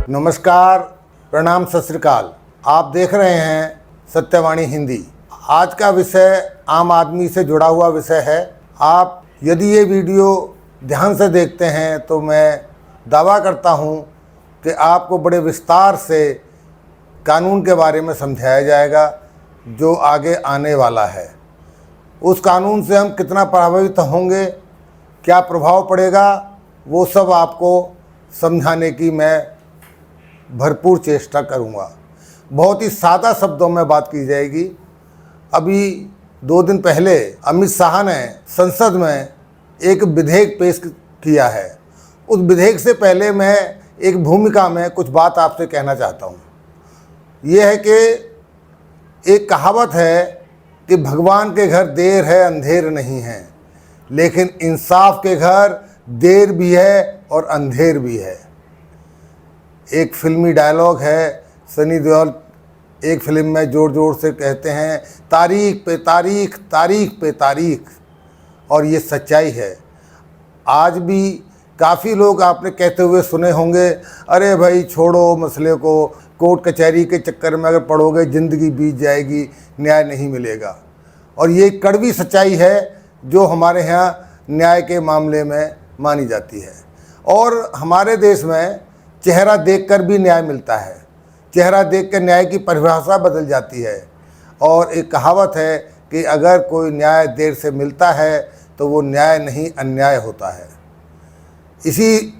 नमस्कार, प्रणाम, सत श्री अकाल। आप देख रहे हैं सत्यवाणी हिंदी। आज का विषय आम आदमी से जुड़ा हुआ विषय है। आप यदि ये वीडियो ध्यान से देखते हैं तो मैं दावा करता हूँ कि आपको बड़े विस्तार से कानून के बारे में समझाया जाएगा जो आगे आने वाला है। उस कानून से हम कितना प्रभावित होंगे, क्या प्रभाव पड़ेगा, वो सब आपको समझाने की मैं भरपूर चेष्टा करूंगा। बहुत ही सादा शब्दों में बात की जाएगी। अभी 2 दिन पहले अमित शाह ने संसद में एक विधेयक पेश किया है। उस विधेयक से पहले मैं एक भूमिका में कुछ बात आपसे कहना चाहता हूँ। यह है कि एक कहावत है कि भगवान के घर देर है अंधेर नहीं है, लेकिन इंसाफ के घर देर भी है और अंधेर भी है। एक फिल्मी डायलॉग है, सनी देओल एक फिल्म में ज़ोर ज़ोर से कहते हैं तारीख पे तारीख, तारीख पे तारीख, और ये सच्चाई है। आज भी काफ़ी लोग आपने कहते हुए सुने होंगे, अरे भाई छोड़ो मसले को, कोर्ट कचहरी के चक्कर में अगर पड़ोगे ज़िंदगी बीत जाएगी, न्याय नहीं मिलेगा। और ये कड़वी सच्चाई है जो हमारे यहाँ न्याय के मामले में मानी जाती है। और हमारे देश में चेहरा देखकर भी न्याय मिलता है। चेहरा देखकर न्याय की परिभाषा बदल जाती है। और एक कहावत है कि अगर कोई न्याय देर से मिलता है तो वो न्याय नहीं अन्याय होता है। इसी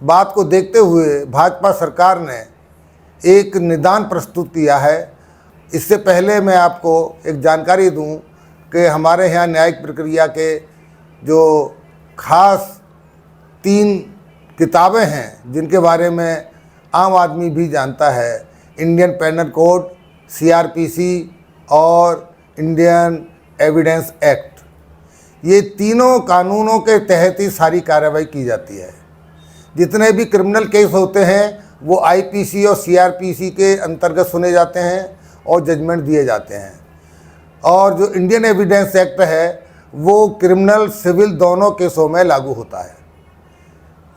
बात को देखते हुए भाजपा सरकार ने एक निदान प्रस्तुत किया है। इससे पहले मैं आपको एक जानकारी दूं कि हमारे यहाँ न्यायिक प्रक्रिया के जो खास 3 किताबें हैं जिनके बारे में आम आदमी भी जानता है, इंडियन पेनल कोड, CRPC और इंडियन एविडेंस एक्ट। ये तीनों कानूनों के तहत ही सारी कार्रवाई की जाती है। जितने भी क्रिमिनल केस होते हैं वो IPC और CRPC के अंतर्गत सुने जाते हैं और जजमेंट दिए जाते हैं। और जो इंडियन एविडेंस एक्ट है वो क्रिमिनल सिविल दोनों केसों में लागू होता है।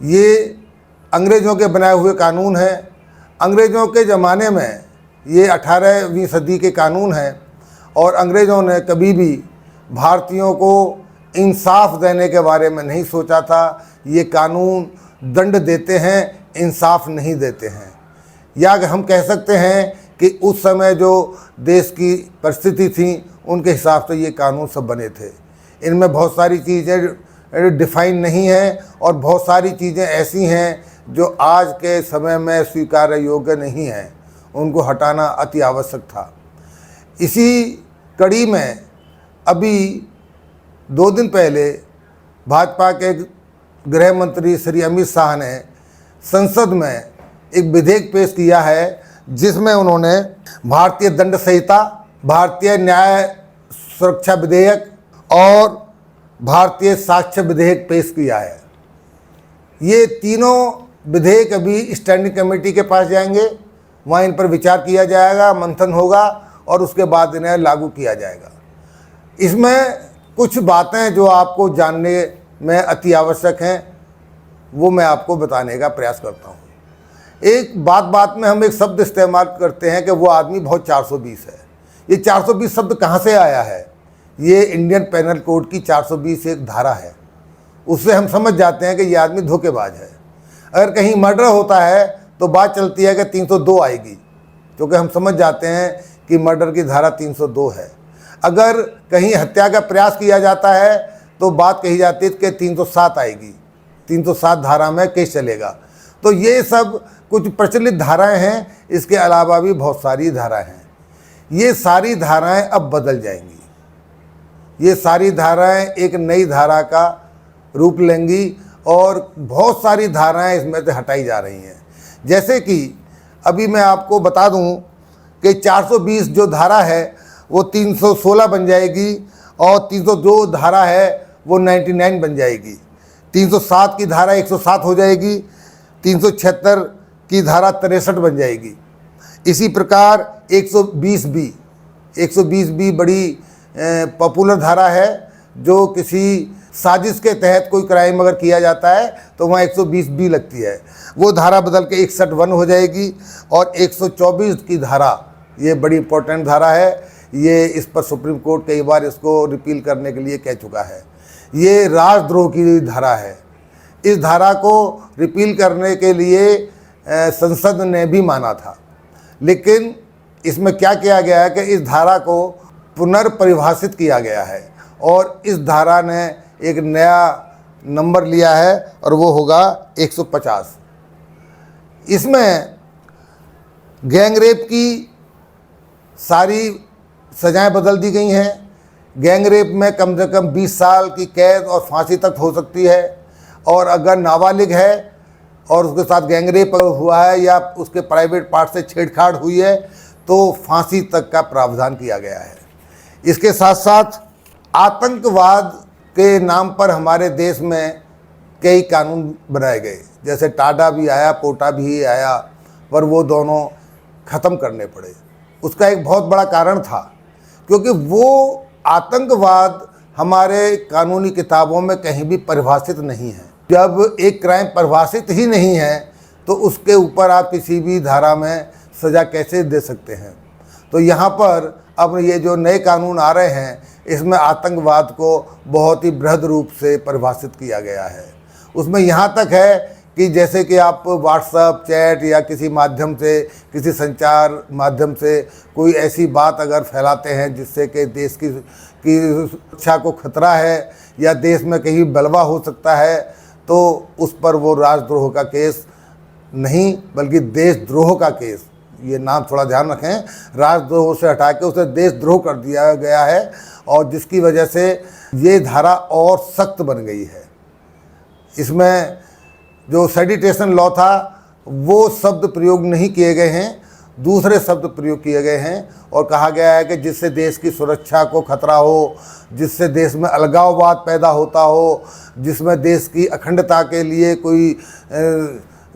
ये अंग्रेज़ों के बनाए हुए कानून हैं। अंग्रेज़ों के ज़माने में ये 18वीं सदी के कानून हैं और अंग्रेज़ों ने कभी भी भारतीयों को इंसाफ देने के बारे में नहीं सोचा था। ये कानून दंड देते हैं, इंसाफ नहीं देते हैं। या हम कह सकते हैं कि उस समय जो देश की परिस्थिति थी उनके हिसाब से ये कानून सब बने थे। इनमें बहुत सारी चीज़ें डिफाइन नहीं है और बहुत सारी चीज़ें ऐसी हैं जो आज के समय में स्वीकार्य योग्य नहीं है। उनको हटाना अति आवश्यक था। इसी कड़ी में अभी 2 दिन पहले भाजपा के गृह मंत्री श्री अमित शाह ने संसद में एक विधेयक पेश किया है जिसमें उन्होंने भारतीय दंड संहिता, भारतीय न्याय सुरक्षा विधेयक और भारतीय साक्ष्य विधेयक पेश किया है। ये तीनों विधेयक अभी स्टैंडिंग कमेटी के पास जाएंगे, वहाँ इन पर विचार किया जाएगा, मंथन होगा और उसके बाद इन्हें लागू किया जाएगा। इसमें कुछ बातें जो आपको जानने में अति आवश्यक हैं वो मैं आपको बताने का प्रयास करता हूँ। एक बात में हम एक शब्द इस्तेमाल करते हैं कि वो आदमी बहुत 420 है। ये 420 शब्द कहाँ से आया है? ये इंडियन पेनल कोड की 420 एक धारा है। उससे हम समझ जाते हैं कि ये आदमी धोखेबाज है। अगर कहीं मर्डर होता है तो बात चलती है कि 302 आएगी, क्योंकि हम समझ जाते हैं कि मर्डर की धारा 302 है। अगर कहीं हत्या का प्रयास किया जाता है तो बात कही जाती है कि 307 आएगी, 307 धारा में केस चलेगा। तो ये सब कुछ प्रचलित धाराएं हैं। इसके अलावा भी बहुत सारी धाराएं हैं। ये सारी धाराएं अब बदल जाएंगी। ये सारी धाराएं एक नई धारा का रूप लेंगी और बहुत सारी धाराएं इसमें से हटाई जा रही हैं। जैसे कि अभी मैं आपको बता दूं कि 420 जो धारा है वो 316 बन जाएगी और 302 धारा है वो 99 बन जाएगी। 307 की धारा 107 हो जाएगी, 376 की धारा 63 बन जाएगी। इसी प्रकार 120 बी बड़ी पॉपुलर धारा है जो किसी साजिश के तहत कोई क्राइम अगर किया जाता है तो वहाँ 120 भी लगती है, वो धारा बदल के 61 हो जाएगी। और 124 की धारा, ये बड़ी इंपॉर्टेंट धारा है, ये इस पर सुप्रीम कोर्ट कई बार इसको रिपील करने के लिए कह चुका है। ये राजद्रोह की धारा है। इस धारा को रिपील करने के लिए संसद ने भी माना था, लेकिन इसमें क्या किया गया है कि इस धारा को पुनर्परिभाषित किया गया है और इस धारा ने एक नया नंबर लिया है और वो होगा 150। इसमें गैंग रेप की सारी सजाएं बदल दी गई हैं। गैंग रेप में कम से कम 20 साल की कैद और फांसी तक हो सकती है, और अगर नाबालिग है और उसके साथ गैंग रेप हुआ है या उसके प्राइवेट पार्ट से छेड़छाड़ हुई है तो फांसी तक का प्रावधान किया गया है। इसके साथ साथ आतंकवाद के नाम पर हमारे देश में कई कानून बनाए गए, जैसे टाडा भी आया, पोटा भी आया, पर वो दोनों ख़त्म करने पड़े। उसका एक बहुत बड़ा कारण था, क्योंकि वो आतंकवाद हमारे कानूनी किताबों में कहीं भी परिभाषित नहीं है। जब एक क्राइम परिभाषित ही नहीं है तो उसके ऊपर आप किसी भी धारा में सज़ा कैसे दे सकते हैं। तो यहाँ पर अब ये जो नए कानून आ रहे हैं, इसमें आतंकवाद को बहुत ही बृहद रूप से परिभाषित किया गया है। उसमें यहाँ तक है कि जैसे कि आप व्हाट्सएप, चैट या किसी माध्यम से, किसी संचार माध्यम से कोई ऐसी बात अगर फैलाते हैं जिससे कि देश की सुरक्षा को खतरा है या देश में कहीं बलवा हो सकता है, तो उस पर वो राजद्रोह का केस नहीं बल्कि देशद्रोह का केस, ये नाम थोड़ा ध्यान रखें, राजद्रोह से हटा के उसे देशद्रोह कर दिया गया है, और जिसकी वजह से ये धारा और सख्त बन गई है। इसमें जो सेडिटेशन लॉ था वो शब्द प्रयोग नहीं किए गए हैं, दूसरे शब्द प्रयोग किए गए हैं, और कहा गया है कि जिससे देश की सुरक्षा को खतरा हो, जिससे देश में अलगाववाद पैदा होता हो, जिसमें देश की अखंडता के लिए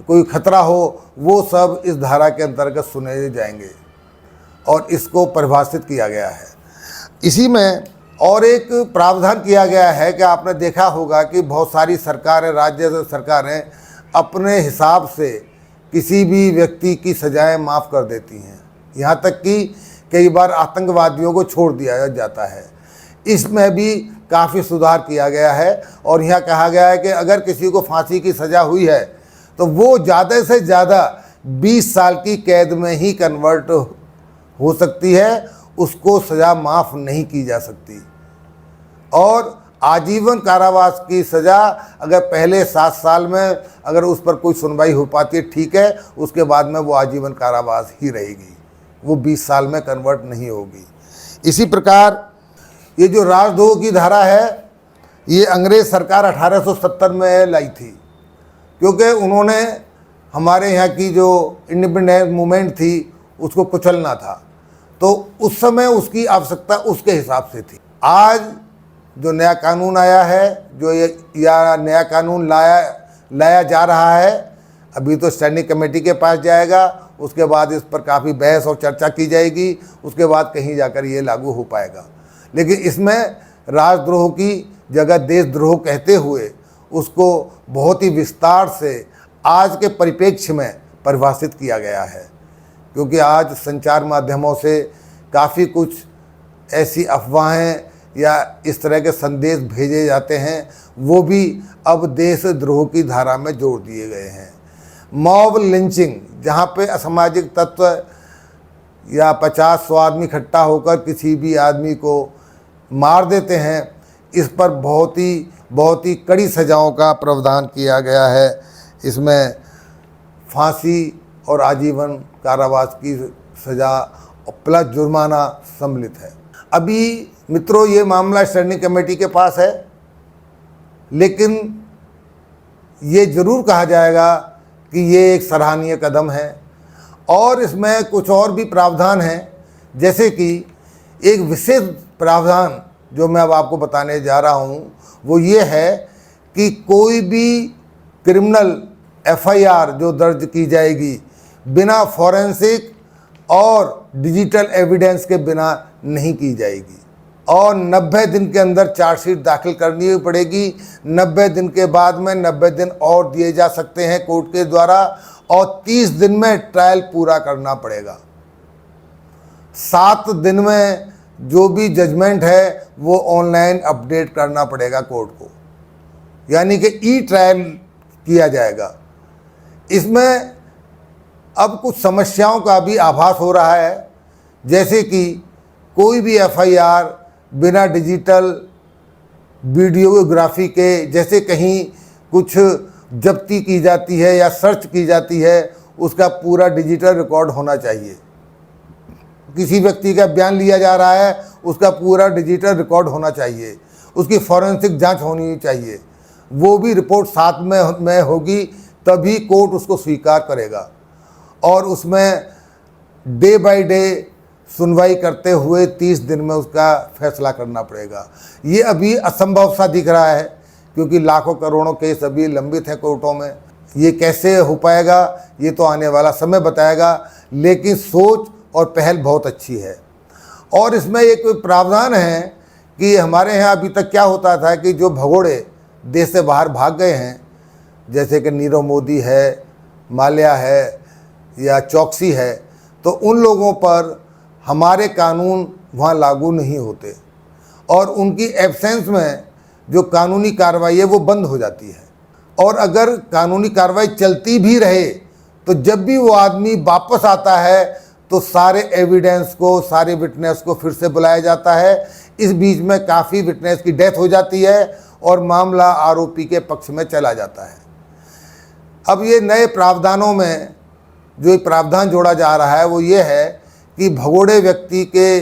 कोई खतरा हो, वो सब इस धारा के अंतर्गत सुने जाएंगे और इसको परिभाषित किया गया है। इसी में और एक प्रावधान किया गया है कि आपने देखा होगा कि बहुत सारी सरकारें, राज्य सरकारें अपने हिसाब से किसी भी व्यक्ति की सजाएं माफ़ कर देती हैं, यहाँ तक कि कई बार आतंकवादियों को छोड़ दिया जाता है। इसमें भी काफ़ी सुधार किया गया है, और यहाँ कहा गया है कि अगर किसी को फांसी की सज़ा हुई है तो वो ज़्यादा से ज़्यादा 20 साल की कैद में ही कन्वर्ट हो सकती है, उसको सज़ा माफ़ नहीं की जा सकती। और आजीवन कारावास की सज़ा अगर पहले 7 साल में अगर उस पर कोई सुनवाई हो पाती है, ठीक है, उसके बाद में वो आजीवन कारावास ही रहेगी, वो 20 साल में कन्वर्ट नहीं होगी। इसी प्रकार ये जो राजद्रोह की धारा है, ये अंग्रेज़ सरकार 1870 में लाई थी, क्योंकि उन्होंने हमारे यहाँ की जो इंडिपेंडेंस मूवमेंट थी उसको कुचलना था, तो उस समय उसकी आवश्यकता उसके हिसाब से थी। आज जो नया कानून आया है, जो या नया कानून लाया जा रहा है, अभी तो स्टैंडिंग कमेटी के पास जाएगा, उसके बाद इस पर काफ़ी बहस और चर्चा की जाएगी, उसके बाद कहीं जाकर ये लागू हो पाएगा। लेकिन इसमें राजद्रोह की जगह देशद्रोह कहते हुए उसको बहुत ही विस्तार से आज के परिप्रेक्ष्य में परिभाषित किया गया है, क्योंकि आज संचार माध्यमों से काफ़ी कुछ ऐसी अफवाहें या इस तरह के संदेश भेजे जाते हैं, वो भी अब देशद्रोह की धारा में जोड़ दिए गए हैं। मॉब लिंचिंग, जहाँ पे असामाजिक तत्व या 50-100 आदमी इकट्ठा होकर किसी भी आदमी को मार देते हैं, इस पर बहुत ही कड़ी सजाओं का प्रावधान किया गया है। इसमें फांसी और आजीवन कारावास की सज़ा प्लस जुर्माना सम्मिलित है। अभी मित्रों ये मामला स्टैंडिंग कमेटी के पास है, लेकिन ये ज़रूर कहा जाएगा कि ये एक सराहनीय कदम है, और इसमें कुछ और भी प्रावधान हैं, जैसे कि एक विशेष प्रावधान जो मैं अब आपको बताने जा रहा हूँ वो ये है कि कोई भी क्रिमिनल FIR जो दर्ज की जाएगी बिना फॉरेंसिक और डिजिटल एविडेंस के बिना नहीं की जाएगी, और 90 दिन के अंदर चार्जशीट दाखिल करनी पड़ेगी। 90 दिन के बाद में 90 दिन और दिए जा सकते हैं कोर्ट के द्वारा, और 30 दिन में ट्रायल पूरा करना पड़ेगा। 7 दिन में जो भी जजमेंट है वो ऑनलाइन अपडेट करना पड़ेगा कोर्ट को, यानी कि ई ट्रायल किया जाएगा। इसमें अब कुछ समस्याओं का भी आभास हो रहा है, जैसे कि कोई भी एफआईआर बिना डिजिटल वीडियोग्राफी के, जैसे कहीं कुछ जब्ती की जाती है या सर्च की जाती है, उसका पूरा डिजिटल रिकॉर्ड होना चाहिए। किसी व्यक्ति का बयान लिया जा रहा है, उसका पूरा डिजिटल रिकॉर्ड होना चाहिए, उसकी फॉरेंसिक जांच होनी चाहिए, वो भी रिपोर्ट साथ में होगी, तभी कोर्ट उसको स्वीकार करेगा। और उसमें डे बाय डे सुनवाई करते हुए 30 दिन में उसका फैसला करना पड़ेगा। ये अभी असंभव सा दिख रहा है, क्योंकि लाखों करोड़ों केस अभी लंबित हैं कोर्टों में। ये कैसे हो पाएगा ये तो आने वाला समय बताएगा, लेकिन सोच और पहल बहुत अच्छी है। और इसमें एक प्रावधान है कि हमारे यहाँ अभी तक क्या होता था कि जो भगोड़े देश से बाहर भाग गए हैं, जैसे कि नीरव मोदी है, माल्या है या चौकसी है, तो उन लोगों पर हमारे कानून वहाँ लागू नहीं होते, और उनकी एब्सेंस में जो कानूनी कार्रवाई है वो बंद हो जाती है। और अगर कानूनी कार्रवाई चलती भी रहे तो जब भी वो आदमी वापस आता है तो सारे एविडेंस को, सारे विटनेस को फिर से बुलाया जाता है। इस बीच में काफ़ी विटनेस की डेथ हो जाती है और मामला आरोपी के पक्ष में चला जाता है। अब ये नए प्रावधानों में जो प्रावधान जोड़ा जा रहा है वो ये है कि भगोड़े व्यक्ति के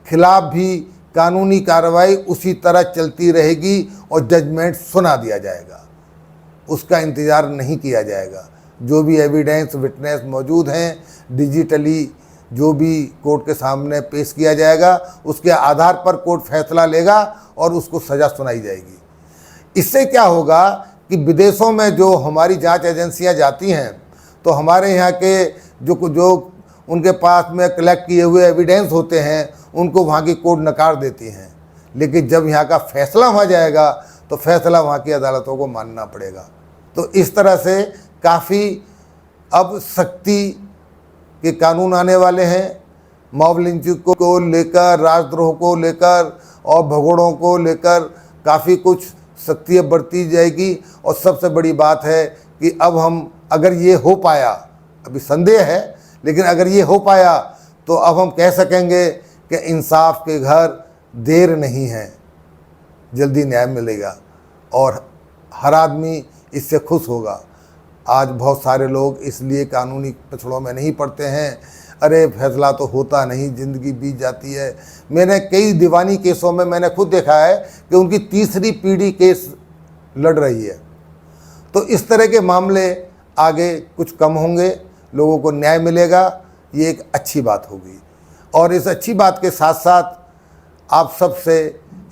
खिलाफ भी कानूनी कार्रवाई उसी तरह चलती रहेगी और जजमेंट सुना दिया जाएगा, उसका इंतज़ार नहीं किया जाएगा। जो भी एविडेंस, विटनेस मौजूद हैं, डिजिटली जो भी कोर्ट के सामने पेश किया जाएगा, उसके आधार पर कोर्ट फैसला लेगा और उसको सज़ा सुनाई जाएगी। इससे क्या होगा कि विदेशों में जो हमारी जांच एजेंसियां जाती हैं, तो हमारे यहाँ के जो उनके पास में कलेक्ट किए हुए एविडेंस होते हैं, उनको वहाँ की कोर्ट नकार देती हैं। लेकिन जब यहाँ का फैसला वहाँ जाएगा तो फैसला वहाँ की अदालतों को मानना पड़ेगा। तो इस तरह से काफ़ी अब सख्ती के कानून आने वाले हैं। मॉब लिंचिंग को लेकर, राजद्रोह को लेकर और भगोड़ों को लेकर काफ़ी कुछ सख्ती बरती जाएगी। और सबसे बड़ी बात है कि अब हम, अगर ये हो पाया, अभी संदेह है, लेकिन अगर ये हो पाया तो अब हम कह सकेंगे कि इंसाफ के घर देर नहीं है, जल्दी न्याय मिलेगा और हर आदमी इससे खुश होगा। आज बहुत सारे लोग इसलिए कानूनी पछड़ों में नहीं पड़ते हैं, अरे फैसला तो होता नहीं, ज़िंदगी बीत जाती है। मैंने कई दीवानी केसों में मैंने खुद देखा है कि उनकी तीसरी पीढ़ी केस लड़ रही है। तो इस तरह के मामले आगे कुछ कम होंगे, लोगों को न्याय मिलेगा, ये एक अच्छी बात होगी। और इस अच्छी बात के साथ साथ आप सबसे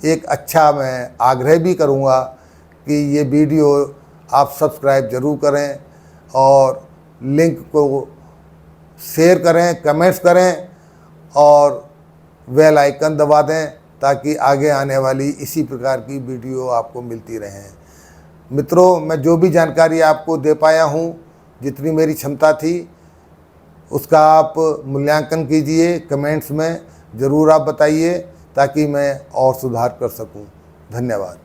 एक अच्छा मैं आग्रह भी करूँगा कि ये वीडियो आप सब्सक्राइब ज़रूर करें और लिंक को शेयर करें, कमेंट्स करें और बेल आइकन दबा दें, ताकि आगे आने वाली इसी प्रकार की वीडियो आपको मिलती रहें। मित्रों, मैं जो भी जानकारी आपको दे पाया हूँ, जितनी मेरी क्षमता थी, उसका आप मूल्यांकन कीजिए, कमेंट्स में ज़रूर आप बताइए, ताकि मैं और सुधार कर सकूं। धन्यवाद।